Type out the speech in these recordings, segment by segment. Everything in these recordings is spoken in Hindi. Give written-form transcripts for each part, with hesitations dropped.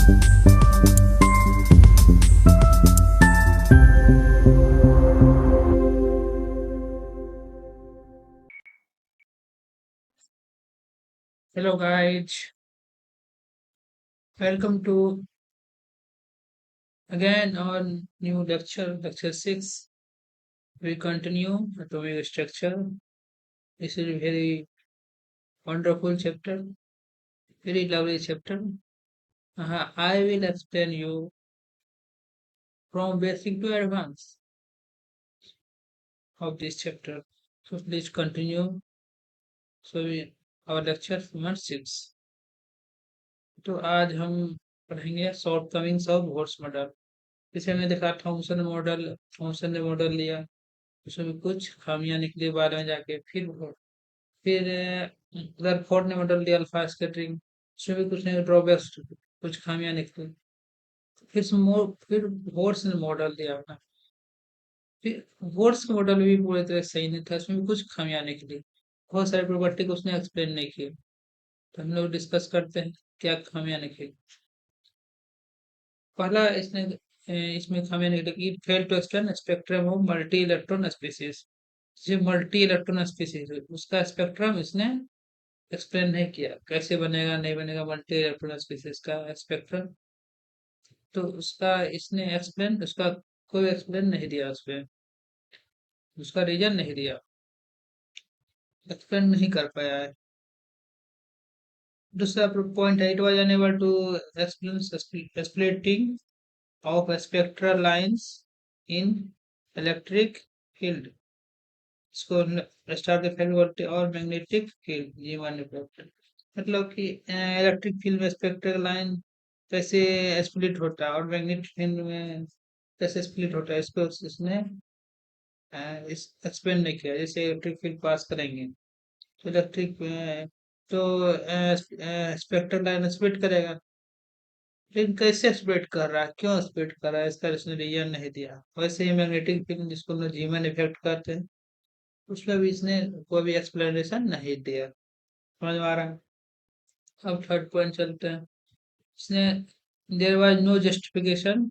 Hello guys, welcome to again on new lecture 6. We continue atomic structure. This is a very wonderful chapter, very lovely chapter. I will explain you from basic to advanced of this chapter. So please continue. Our lecture number 6. तो आज हम पढ़ेंगे शॉर्ट कमिंग्स ऑफ वोट्स मॉडल। जैसे हमने देखा थॉमसन ने मॉडल लिया, उसमें कुछ खामियां निकली बाद में जाके। फिर रदरफोर्ड ने मॉडल दिया अल्फा स्कैटरिंग, उसमें भी कुछ नहीं ड्रॉबैक्स, कुछ खामियां निकली। फिर वोट्स ने मॉडल दिया अपना। फिर वोट्स का मॉडल भी पूरी तरह सही नहीं था, उसमें भी कुछ खामियां निकली। बहुत सारी प्रॉपर्टी को उसने एक्सप्लेन नहीं किया। तो हम लोग डिस्कस करते हैं क्या खामियां निकली। पहला इसमें खामियां निकली कि fail to explain spectrum of multi electron species. जो मल्टी इलेक्ट्रॉन स्पीसीज है उसका स्पेक्ट्रम इसने एक्सप्लेन नहीं किया, कैसे बनेगा नहीं बनेगा मल्टी इलेक्ट्रॉन स्पीसीज का स्पेक्ट्रम। तो उसका कोई एक्सप्लेन नहीं दिया, उसका रीजन नहीं दिया, एक्सप्लेन नहीं कर पाया है। दूसरा पॉइंट है, it was unable to explain splitting of spectral lines in electric field. इसको स्टार के फील्ड बोलते हैं, और मैग्नेटिक फील्ड ये माने बोलते हैं। मतलब कि इलेक्ट्रिक फील्ड में स्पेक्ट्रल लाइन कैसे स्प्लिट होता है और मैग्नेटिक फील्ड में कैसे स्प्लिट होता है, इसको इसने इस एक्सप्लेन नहीं किया। जैसे इलेक्ट्रिक फील्ड पास करेंगे तो स्पेक्ट्रल लाइन स्प्लिट करेगा, लेकिन कैसे स्प्लिट कर रहा है, क्यों स्प्लिट कर रहा है, इसका इसने रीजन नहीं दिया। वैसे ही मैग्नेटिक फील्ड जिसको हम जीमन इफेक्ट कहते हैं, उसमें भी इसने कोई भी एक्सप्लेनेशन नहीं दिया। समझ में आ रहा है? अब थर्ड पॉइंट चलते हैं। इसने there was no justification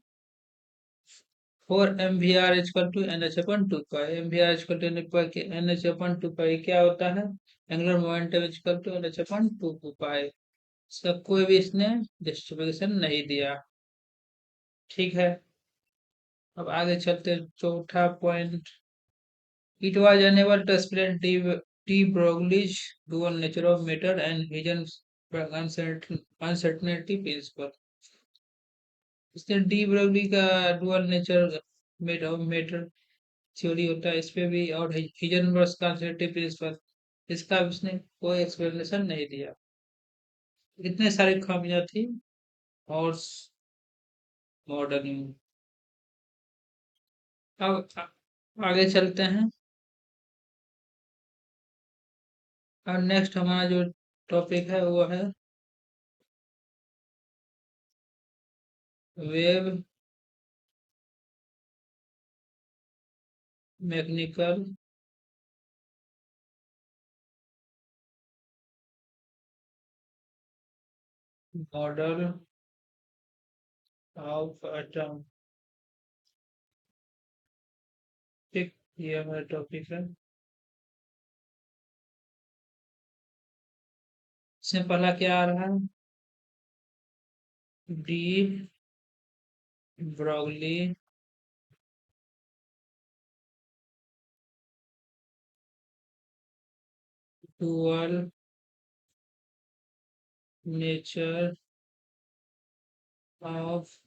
for m we are equal to N H upon two pi. M we are equal to N H upon two pi क्या होता है? Angular momentum equal to N H upon two pi. इसका कोई भी इसने जस्टिफिकेशन नहीं दिया। ठीक है, अब आगे चलते हैं। चौथा point, it was unable to explain de Broglie's dual nature of matter and हिजन अनसर्टेनिटी प्रिंसिपल। इसने डी ब्रोगली का डुअल नेचर मैटर थ्योरी होता है, इस पे भी, और हिजनबर्ग कंसेप्टिव प्रिंसिपल, इसका भी उसने कोई एक्सप्लेनेशन नहीं दिया। इतने सारी खामियां थी और मॉडर्न में। अब आगे चलते हैं। और नेक्स्ट हमारा जो टॉपिक है वो है wave mechanical model of atom. ठीक, ये हमारा टॉपिक है। इसमें पहला क्या आ रहा है? De Broglie dual nature of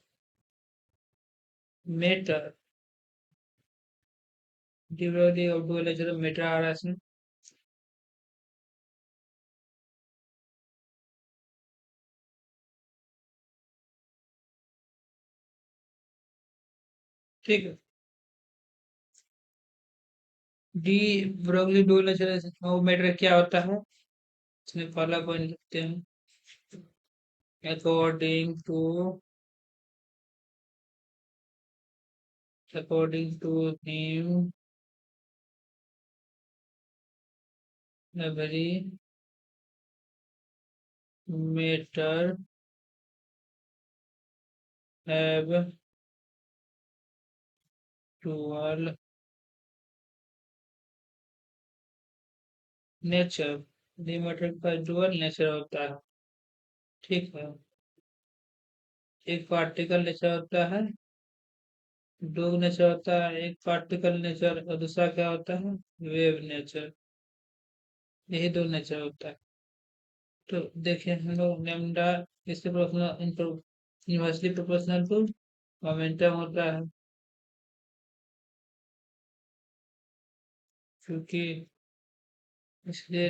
matter. De Broglie और डुअल नेचर ऑफ मैटर आ रहा है इसमें। ठीक है, de Broglie dual nature of matter क्या होता है, इसमें पहला पॉइंट लिखते हैं। According to him every matter have dual nature. डिमेट्रिक का डुअल नेचर होता है। ठीक है। एक पार्टिकल नेचर होता है, दो नेचर होता है, एक पार्टिकल नेचर और दूसरा क्या होता है, वेव नेचर। यही दो नेचर होता है। तो देखिए हम लोग लेमडा इससे proportional, inversely proportional to momentum होता है, क्योंकि इसलिए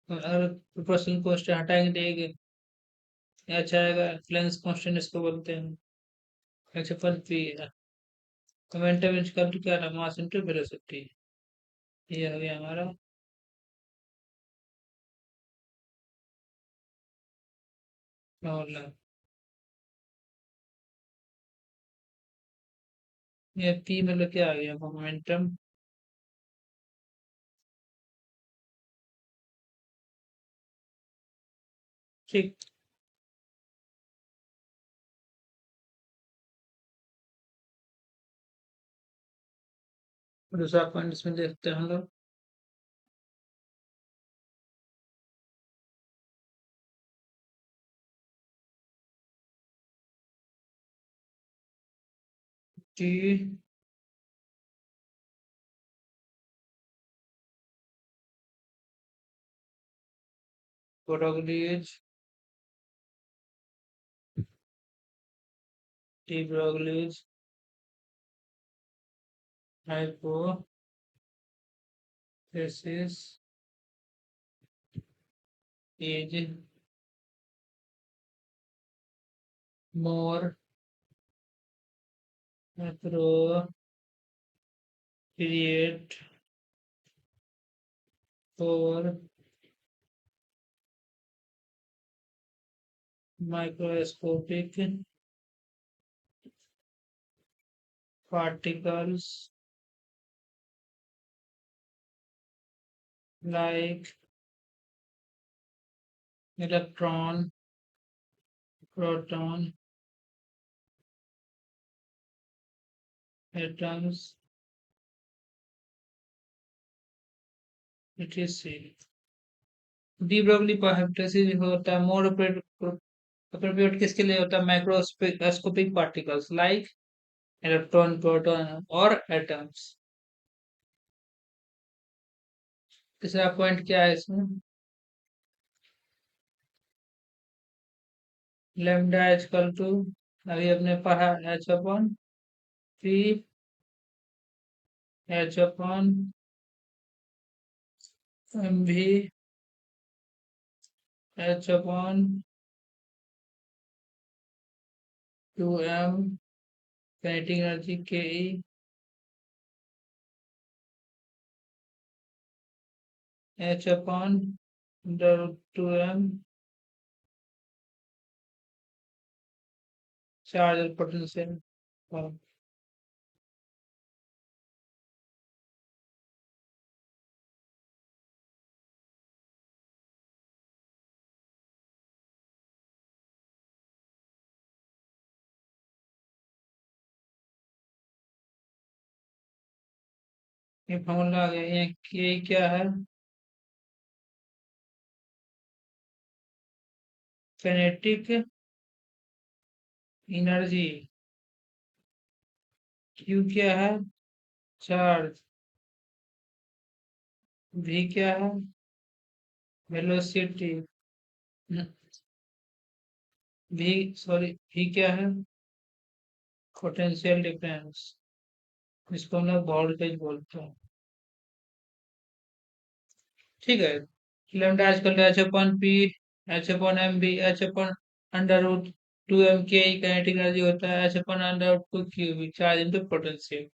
अगर प्रोपोर्शनल कांस्टेंट हटाएंगे तो एक अच्छा आएगा, फ्लेंस कांस्टेंट इसको बोलते हैं। अच्छा पर पी मोमेंटम इजकल टू क्या, मास इनटू वेलोसिटी। ये हो गया हमारा। और ये पी मतलब क्या आ गया, मोमेंटम। ठीक। दूसरा पॉइंट इसमें देखते हैं हम लोग कि Broglie's de Broglie's hypothesis is more appropriate for microscopic particles like electron, proton, atoms, etc. De Broglie hypothesis होता है मोर अप्रोप्रिएट किसके लिए होता है, microscopic particles like electron, proton और एटम्स। तीसरा पॉइंट क्या है इसमें, लेमडा इजकल टू, अभी अपने पढ़ा, H upon P, H upon M भी, H upon two M kinetic energy के E, H upon two M charge potential. ये फॉर्मूला आ गया, ये के क्या है, काइनेटिक एनर्जी, क्यू क्या है, चार्ज, वी क्या है, वेलोसिटी, वी सॉरी वी क्या है, पोटेंशियल डिफरेंस, इसको हम लोग वोल्टेज बोलते हैं। ठीक है। लैम्डा आजकल H upon P, H upon M B, H upon under root two M के काइनेटिक एनर्जी होता है, H upon under root two Q B charge into potential.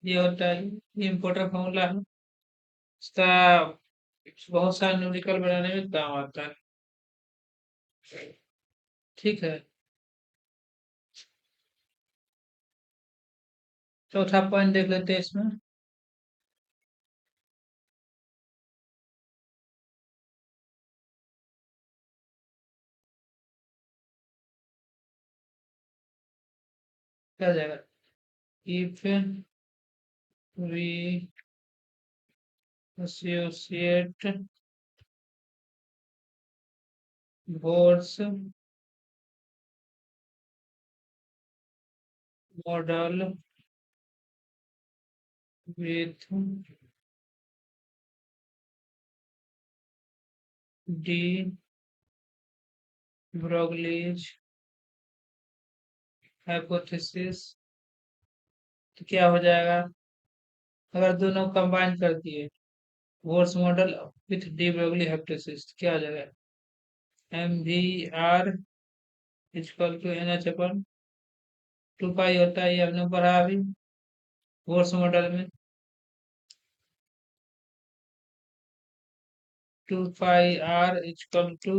ये होता है, ये इम्पोर्टेंट फॉर्मूला है, इसका बहुत सारे न्यूमेरिकल बनाने में काम आता है। ठीक है। चौथा पॉइंट देख लेते हैं इसमें, क्या हो जाएगा? If we associate Bohr's model with de Broglie's hypothesis, तो क्या हो जाएगा? अगर दोनों कंबाइन कर दिए, Bohr's model with de Broglie hypothesis, क्या हो जाएगा? M we are equal to N H upon 2 pi होता है, ये हमने पढ़ा अभी बोर्स मॉडल में। 2 pi R equal to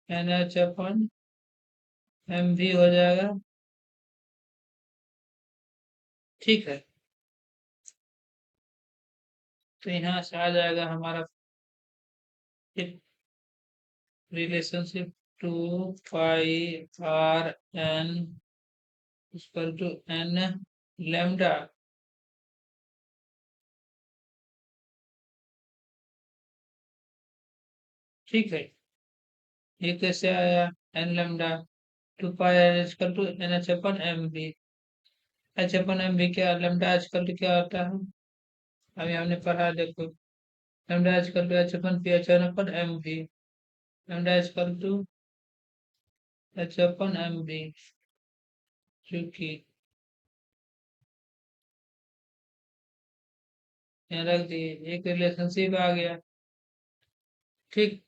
N H upon M V हो जाएगा। ठीक है, तो यहाँ से आ जाएगा हमारा relationship 2 pi R N equal to N lambda. ठीक है, ये कैसे आया? N lambda 2 pi R equal to N H upon M B. H upon M B क्या, लेमडा इक्वल टू क्या होता है? अभी हमने पढ़ा, देखो। Lambda equal to H upon P H upon M B. Lambda equal to H upon M B, क्योंकि यहाँ रख दिए, एक रिलेशनशिप आ गया। ठीक।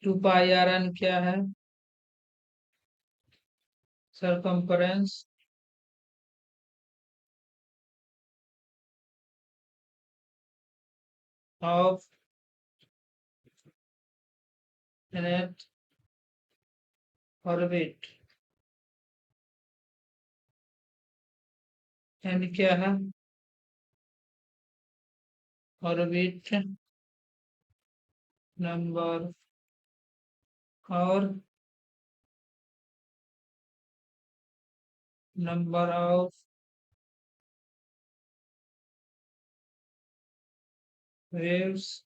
2 पाई आर एन क्या है? Circumference of an orbit. N क्या है? ऑर्बिट नंबर और number of waves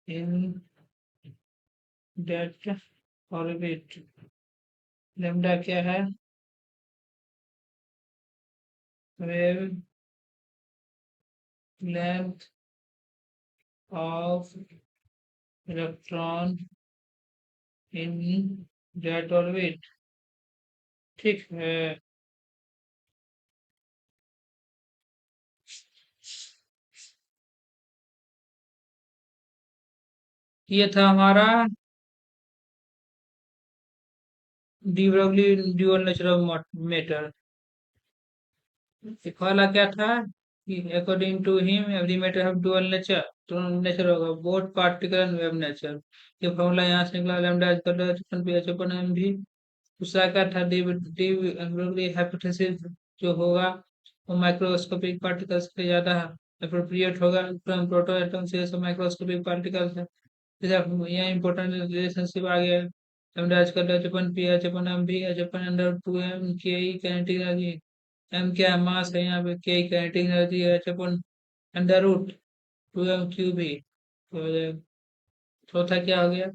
in that orbit। Lambda क्या है? Wavelength of electron in that orbit। ठीक है, ये था हमारा de Broglie dual natural matter. वाला क्या था कि according to him every matter have dual nature, तो नेचर होगा both particle and wave nature. ये फॉर्मूला यहाँ से निकला, lambda equal to h P H upon M भी। दूसरा क्या था? डी डी हाइपोथेसिस जो होगा वो माइक्रोस्कोपिक पार्टिकल्स के ज्यादा अप्रोप्रिएट होगा, प्रोटॉन एटम से सब माइक्रोस्कोपिक पार्टिकल्स है। जैसे यहाँ इंपॉर्टेंट रिलेशनशिप आ गया, lambda equal to h upon P H upon M भी, H upon under 2m K ई काइनेटिक एनर्जी। एम क्या है? मास है, यहाँ पे के काइनेटिक एनर्जी है, H upon under root 2m cube ही। तो चौथा क्या हो गया?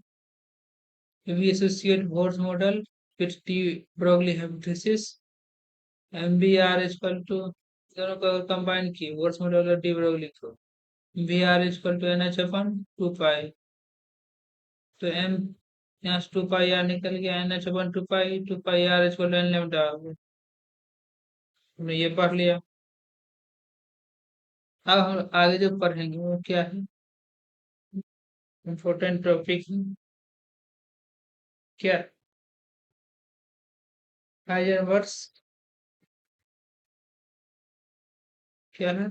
We associate Bohr's model with T Broglie hypothesis। M V R equal to, दोनों को कंबाइन की बोर्स मॉडल और डी ब्रोगली को, V are equal to N H upon 2 pi. तो एम यहाँ से 2 पाई आर निकल गया, N H upon 2 pi, 2 pi R equal to N lambda. हमने ये पढ़ लिया। अब हम आगे जो पढ़ेंगे वो क्या है? इम्पोर्टेंट टॉपिक क्या? हाइजेनबर्ग्स क्या है?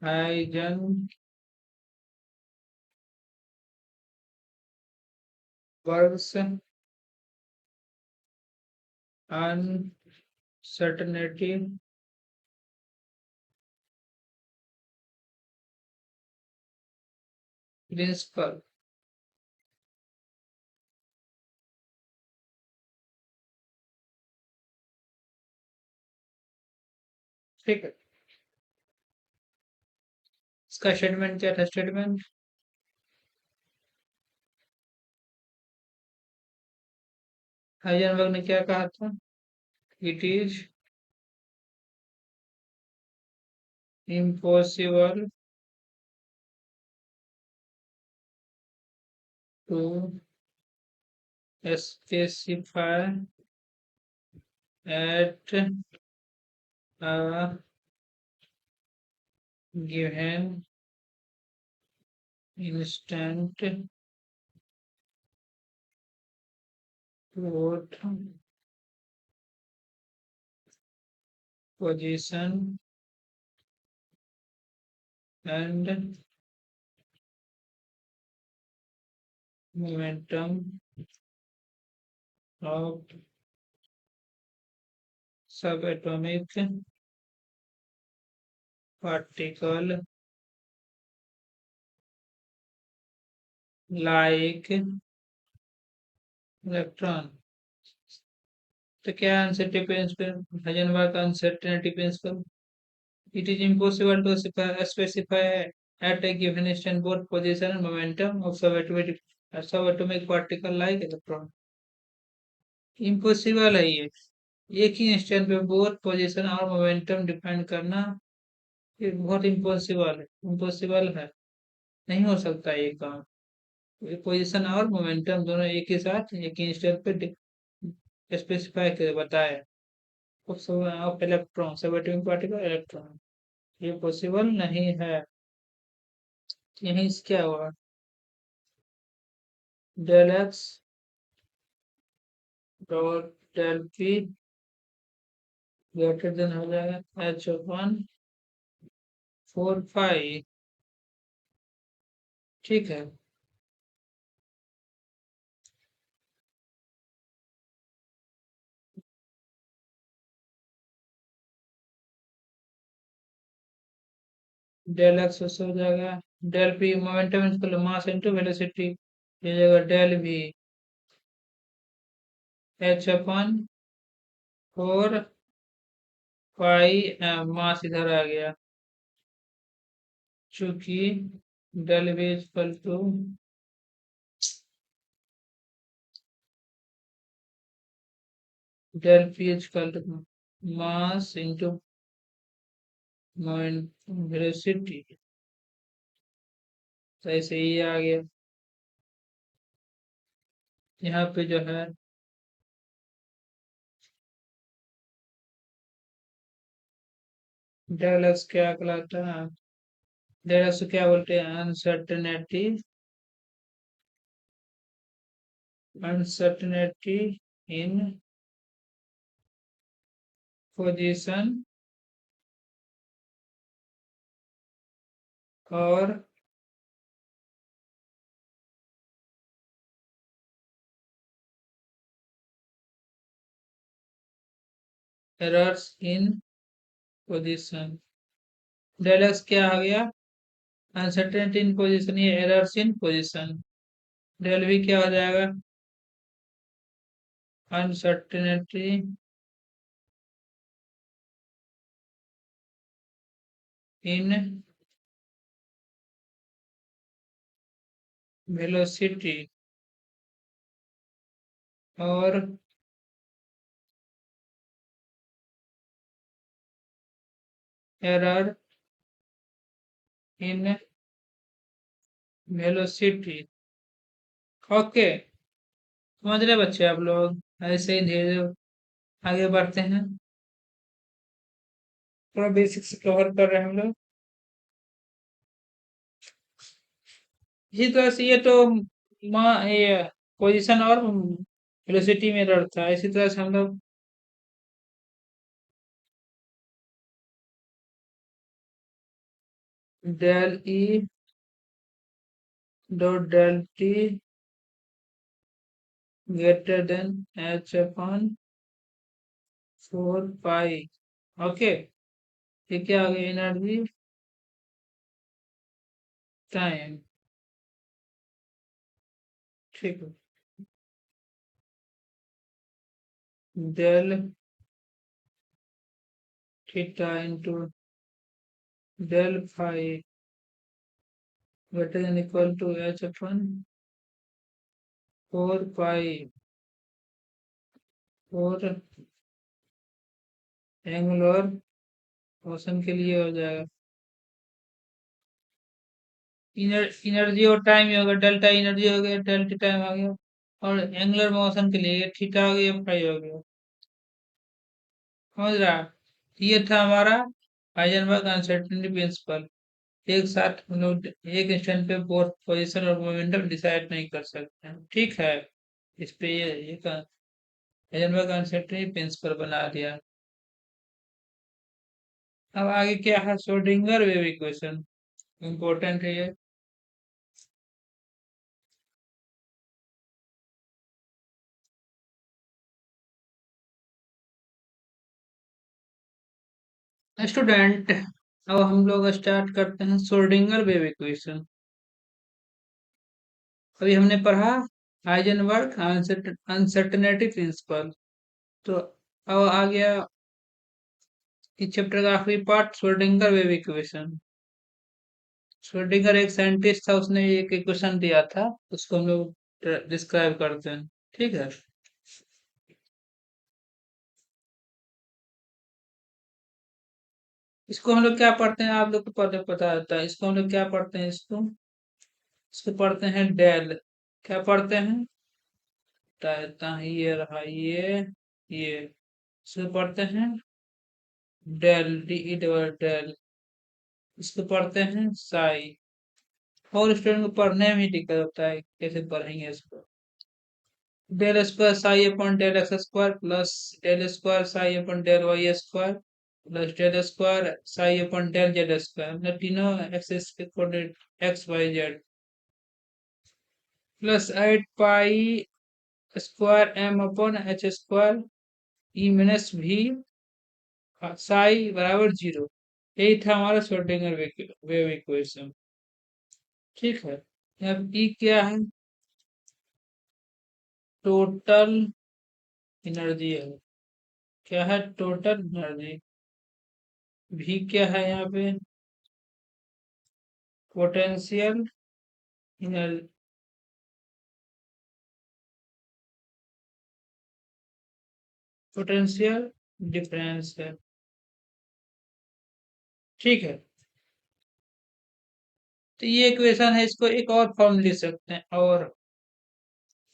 हाइजेनबर्ग्स सर्टेनिटी प्रिंसिपल। ठीक है, इसका स्टेटमेंट क्या था? स्टेटमेंट हाइजेनबर्ग ने क्या कहा था? It is impossible to specify at a given instant what position and momentum of subatomic particle like electron। तो क्या अनसर्टेनिटी प्रिंसिपल, हाइजेनबर्ग का uncertainty principle? It is impossible to specify at a given instant both position and momentum of subatomic particle like electron। Impossible है ये, एक ही इंस्टेंट पे बोथ पोजीशन और मोमेंटम डिफाइन करना। ये बहुत इम्पॉसिबल है, इम्पॉसिबल है, नहीं हो सकता ये काम। पोजीशन और मोमेंटम दोनों एक ही साथ एक ही इंस्टेंट पे स्पेसिफाई कर बताए of electron, subatomic particle electron. ये पॉसिबल नहीं है। यहीं से क्या हुआ? Del X dot del P greater than हो जाएगा एच अपन 4 पाई। ठीक है, डेल एक्स उससे हो जाएगा डेल पी मोमेंटम इसको मास इनटू वेलोसिटी, ये जाएगा del V H upon 4 pi mass इधर आ गया, चूंकि del V equal to del P equal to mass into velocity, तो ऐसे ही आ गया। यहाँ पे जो है डेल एक्स क्या कहलाता है? डेल एक्स क्या बोलते हैं? अनसर्टेनिटी, अनसर्टेनिटी इन पोजीशन और errors in position. Del X क्या आ गया? अनसर्टेनिटी इन पोजीशन, ये errors in position. Del V क्या हो जाएगा? अनसर्टेनिटी इन वेलोसिटी और एरर इन वेलोसिटी। ओके, समझ रहे बच्चे आप लोग? ऐसे ही धीरे धीरे आगे बढ़ते हैं, थोड़ा बेसिक से कवर कर रहे हैं हम लोग। इसी तरह से ये तो ये पोजीशन और वेलोसिटी में एरर था, इसी तरह से हम लोग del E dot del T greater than H upon 4 pi. Okay, ये क्या आ गया? Energy time. ठीक है। Del theta into del phi greater than equal to h upon 4 pi और एंगुलर मोशन के लिए हो जाएगा। एनर्जी और टाइम ही होगा, डेल्टा एनर्जी हो गया, डेल्टा टाइम आ गया। और एंगुलर मोशन के लिए थीटा हो गया, फाई हो गया। समझ रहा? ये था हमारा हाइजेनबर्ग अनसर्टेनिटी प्रिंसिपल। एक साथ हम लोग एक इंस्टेंट पे बोथ पोजीशन और मोमेंटम डिसाइड नहीं कर सकते हैं। ठीक है, इस पे ये हाइजेनबर्ग अनसर्टेनिटी प्रिंसिपल बना दिया। अब आगे क्या है? श्रोडिंगर वेव इक्वेशन इम्पोर्टेंट है ये। स्टूडेंट, अब हम लोग स्टार्ट करते हैं श्रोडिंगर वेव इक्वेशन। अभी हमने पढ़ा हाइजेनबर्ग अनसर्टेनिटी प्रिंसिपल। तो अब आ गया इस चैप्टर का आखिरी part, Schrodinger wave equation. Schrodinger एक साइंटिस्ट था, उसने एक इक्वेशन दिया था, उसको हम लोग डिस्क्राइब करते हैं। ठीक है। इसको हम लोग क्या पढ़ते हैं? आप लोग को पता पता होता है। इसको हम लोग क्या पढ़ते हैं? इसको पढ़ते हैं डेल। क्या पढ़ते हैं? कहता है ये रहा, ये इसको पढ़ते हैं डेल, डी डबल डेल। इसको पढ़ते हैं साई। और स्टूडेंट को पढ़ने में ही दिक्कत होता है, कैसे पढ़ेंगे इसको? Del square psi upon del X square plus del square psi upon del Y square plus del square psi upon del Z square, मतलब तीनों एक्सेस के coordinate X Y Z, plus 8 pi square M upon H square E minus भी साई बराबर 0। यही था हमारा श्रोडिंगर वेव इक्वेशन। ठीक है। अब ई क्या है? टोटल एनर्जी है। क्या है? Total energy. भी क्या है यहाँ पे? पोटेंशियल एनर्जी, पोटेंशियल डिफरेंस है। ठीक है। तो ये इक्वेशन है, इसको एक और फॉर्म लिख सकते हैं। और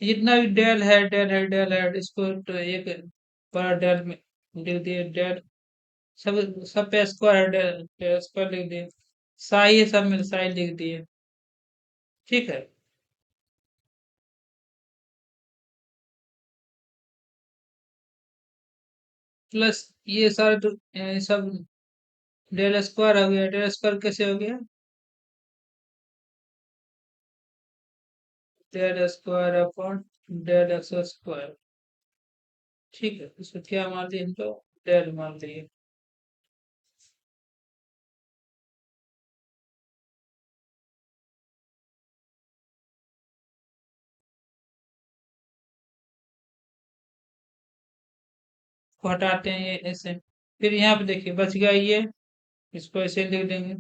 जितना भी डेल है, डेल है, डेल है, इसको तो एक बड़ा डेल में लिख दिए, डेल सब सब पे स्क्वायर है, डेल डेल स्क्वायर लिख दिए, साई है सब में साई लिख दिए। ठीक है। प्लस ये सारे तो सब डेल स्क्वायर हो गया। डेल स्क्वायर कैसे हो गया? Del square upon del X square. ठीक है, इसको क्या मान दिए हम लोग? डेल मान लिए। को हटाते हैं ये ऐसे। फिर यहाँ पे देखिए बच गया ये, इसको ऐसे लिख देंगे,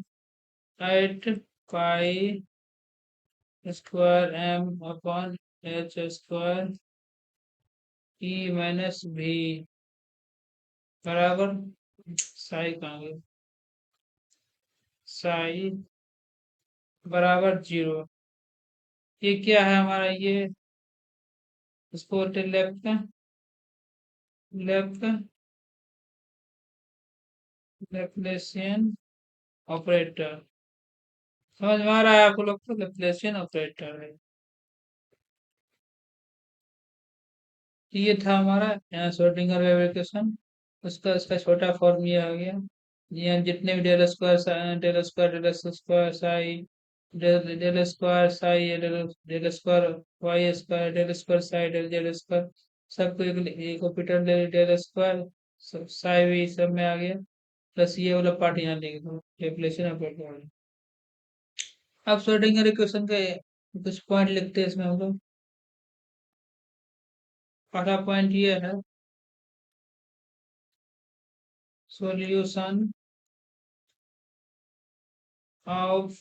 8 pi square M upon H square E minus भी बराबर साई कहाँ गई? साई बराबर 0। ये क्या है हमारा? ये इसको होते लेफ्ट, लेफ्ट लेप्लेसियन ऑपरेटर। समझ में आ रहा है आपको लोग को? लेप्लेसियन ऑपरेटर है। ये था हमारा श्रोडिंगर वेव इक्वेशन। उसका इसका छोटा फॉर्म ये आ गया। ये जितने भी del square del square psi del square psi del del square Y square del square psi del Z square, सबको एक कैपिटल डेल डेल स्क्वायर सब साई भी सब में आ गया, प्लस ये वाला पार्ट यहाँ लिख दो, डेफिनेशन ऑफ पेट्रोल। अब श्रोडिंगर इक्वेशन के कुछ पॉइंट लिखते हैं इसमें हम लोग। पहला पॉइंट ये है, solution of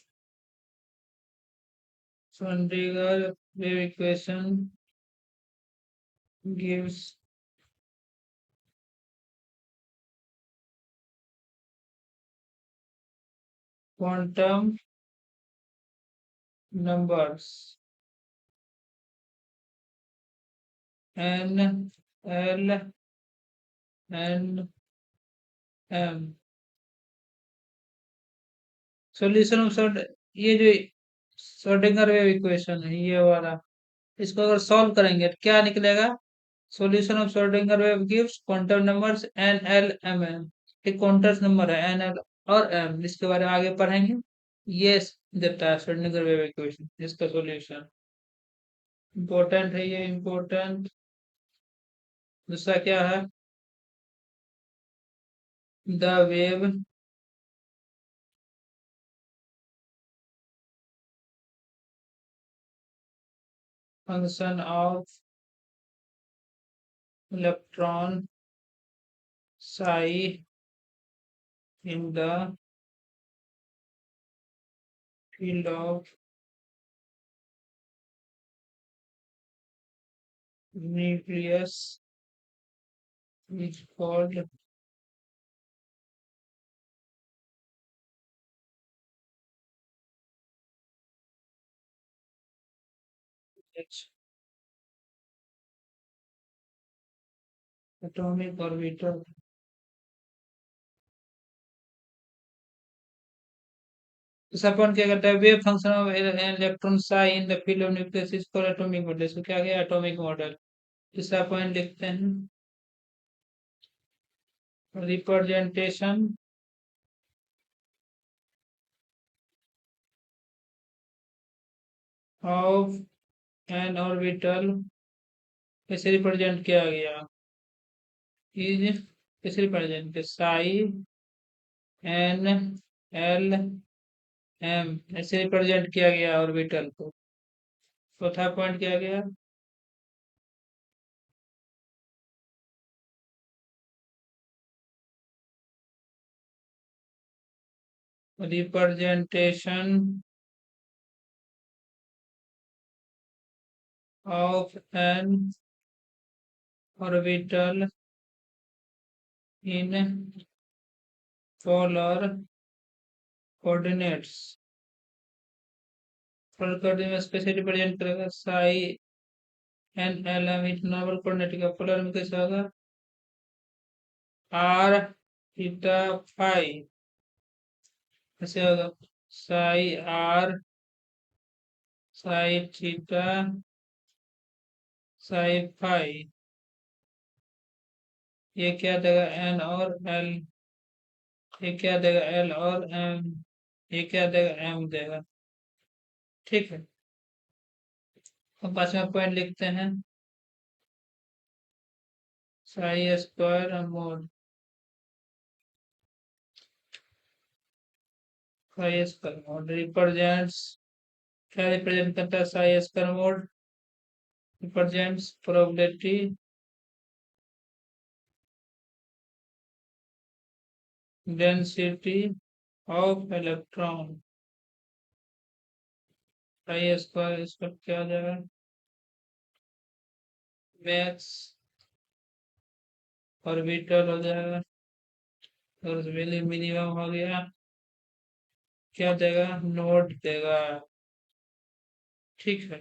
Schrodinger wave equation gives quantum numbers n, l, and m। Solution of short, ये जो श्रोडिंगर वेव इक्वेशन है ये वाला, इसको अगर सॉल्व करेंगे तो क्या निकलेगा? Solution of Schrodinger wave gives quantum numbers N L M N. एक क्वांटम नंबर है एन एल और एम, इसके बारे में आगे पढ़ेंगे। ये देता है श्रोडिंगर वेव इक्वेशन, इसका सॉल्यूशन इम्पोर्टेंट है, ये इम्पोर्टेंट। दूसरा क्या है? The wave function of electron psi in the field of nucleus is called atomic orbital। तो अपन क्या करता है, wave function of electron psi in the field of nucleus is called atomic model. इसको क्या गया? Atomic model. तीसरा पॉइंट लिखते हैं, रिप्रेजेंटेशन ऑफ एन ऑर्बिटल कैसे रिप्रेजेंट किया गया? इज कैसे represent? Psi N L M ऐसे रिप्रेजेंट किया गया ऑर्बिटल को। चौथा पॉइंट क्या गया? Representation of an orbital in polar coordinates. Polar coordinates कैसे रिप्रेजेंट करेगा? Psi N L M is normal coordinate का पोलर में कैसे होगा? आर थीटा फाई कैसे होगा? Psi R Sai theta sci fi. ये क्या देगा? एन और एल। ये क्या देगा? एल और एम। ये क्या देगा? एम देगा। ठीक है। अब पांचवा पॉइंट लिखते हैं, Sai square mode. Sai square mode represents, क्या रिप्रेजेंट करता है? Sai square mode represents probability density of electron. Sai square इसका क्या हो जाएगा? मैक्स ऑर्बिटल हो जाएगा और मिनिमम हो गया, क्या देगा? नोट देगा। ठीक है।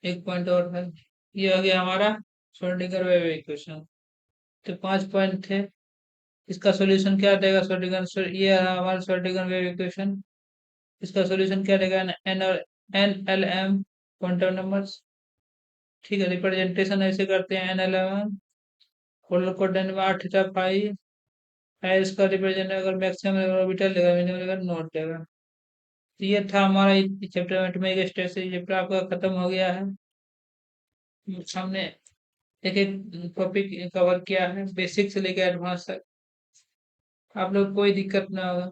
एक पॉइंट और है, ये हो गया हमारा श्रोडिंगर वेव इक्वेशन। तो 5 पॉइंट थे, इसका सॉल्यूशन क्या देगा? श्रोडिंगर, ये है हमारा श्रोडिंगर वेव इक्वेशन। इसका सॉल्यूशन क्या देगा? एन और N L M quantum numbers. ठीक है, रिप्रेजेंटेशन ऐसे करते हैं, N L M polar coordinate में 8 थीटा फाई है। इसका रिप्रेजेंट अगर मैक्सिमम ऑर्बिटल लेगा, मिनिमम लेगा, नोट देगा। तो ये था हमारा चैप्टर में एटॉमिक स्ट्रेस। चैप्टर आपका खत्म हो गया है। हमने एक एक टॉपिक कवर किया है, बेसिक से लेकर एडवांस तक। आप लोग कोई दिक्कत ना होगा।